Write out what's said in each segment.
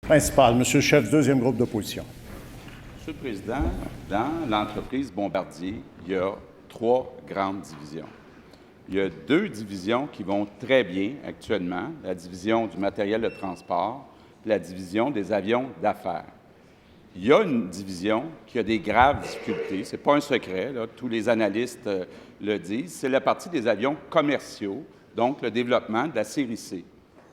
Principal, Monsieur le chef, deuxième groupe d'opposition. Monsieur le Président, dans l'entreprise Bombardier, il y a 3 grandes divisions. Il y a 2 divisions qui vont très bien actuellement, la division du matériel de transport et la division des avions d'affaires. Il y a une division qui a des graves difficultés, ce n'est pas un secret, là, tous les analystes le disent, c'est la partie des avions commerciaux, donc le développement de la série C.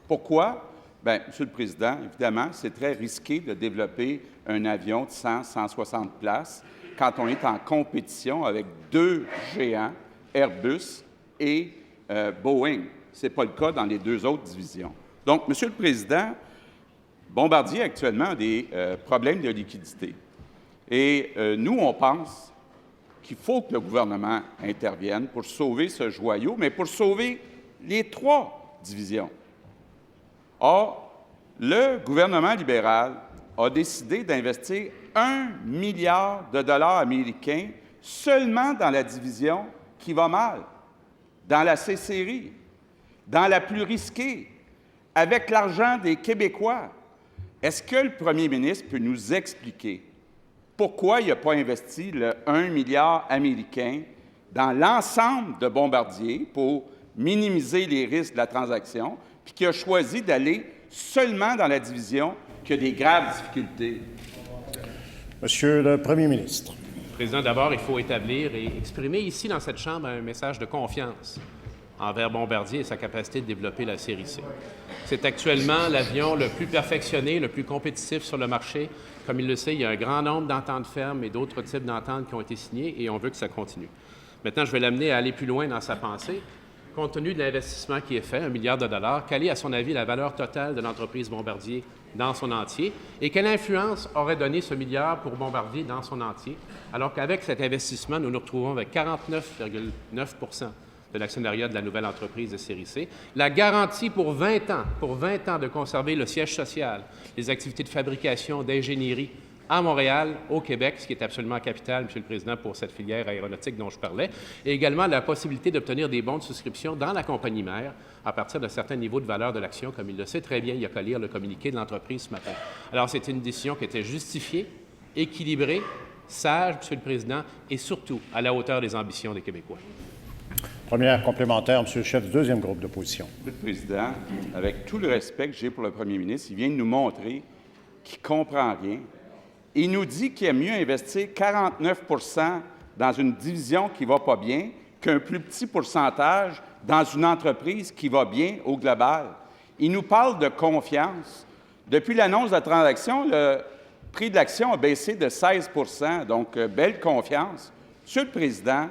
Pourquoi? Bien, Monsieur le Président, évidemment, c'est très risqué de développer un avion de 100-160 places quand on est en compétition avec 2 géants, Airbus et Boeing. Ce n'est pas le cas dans les 2 autres divisions. Donc, Monsieur le Président, Bombardier actuellement a des problèmes de liquidité. Et nous, on pense qu'il faut que le gouvernement intervienne pour sauver ce joyau, mais pour sauver les 3 divisions. Or, le gouvernement libéral a décidé d'investir 1 milliard de dollars américains seulement dans la division qui va mal, dans la C-Série, dans la plus risquée, avec l'argent des Québécois. Est-ce que le premier ministre peut nous expliquer pourquoi il n'a pas investi le 1 milliard américain dans l'ensemble de Bombardier pour minimiser les risques de la transaction, puis qui a choisi d'aller seulement dans la division qui a des graves difficultés? Monsieur le premier ministre. Président, d'abord, il faut établir et exprimer ici, dans cette Chambre, un message de confiance envers Bombardier et sa capacité de développer la série C. C'est actuellement l'avion le plus perfectionné, le plus compétitif sur le marché. Comme il le sait, il y a un grand nombre d'ententes fermes et d'autres types d'ententes qui ont été signées et on veut que ça continue. Maintenant, je vais l'amener à aller plus loin dans sa pensée. Compte tenu de l'investissement qui est fait, 1 milliard de dollars, quelle est, à son avis, la valeur totale de l'entreprise Bombardier dans son entier et quelle influence aurait donné ce milliard pour Bombardier dans son entier, alors qu'avec cet investissement, nous nous retrouvons avec 49,9 % de l'actionnariat de la nouvelle entreprise de série C, la garantie pour 20 ans de conserver le siège social, les activités de fabrication, d'ingénierie à Montréal, au Québec, ce qui est absolument capital, Monsieur le Président, pour cette filière aéronautique dont je parlais, et également la possibilité d'obtenir des bons de souscription dans la compagnie mère à partir d'un certain niveau de valeur de l'action, comme il le sait très bien, il n'y a qu'à lire le communiqué de l'entreprise ce matin. Alors, c'était une décision qui était justifiée, équilibrée, sage, Monsieur le Président, et surtout à la hauteur des ambitions des Québécois. Première complémentaire, Monsieur le chef du deuxième groupe d'opposition. Monsieur le Président, avec tout le respect que j'ai pour le premier ministre, il vient de nous montrer qu'il ne comprend rien. Il nous dit qu'il est mieux investir 49 % dans une division qui ne va pas bien qu'un plus petit pourcentage dans une entreprise qui va bien au global. Il nous parle de confiance. Depuis l'annonce de la transaction, le prix de l'action a baissé de 16 %, donc belle confiance. Monsieur le Président,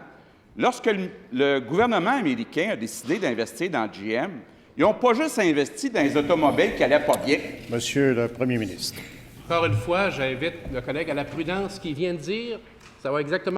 lorsque le gouvernement américain a décidé d'investir dans GM, ils n'ont pas juste investi dans les automobiles qui n'allaient pas bien. Monsieur le premier ministre. Encore une fois, j'invite le collègue à la prudence qu'il vient de dire. Ça va exactement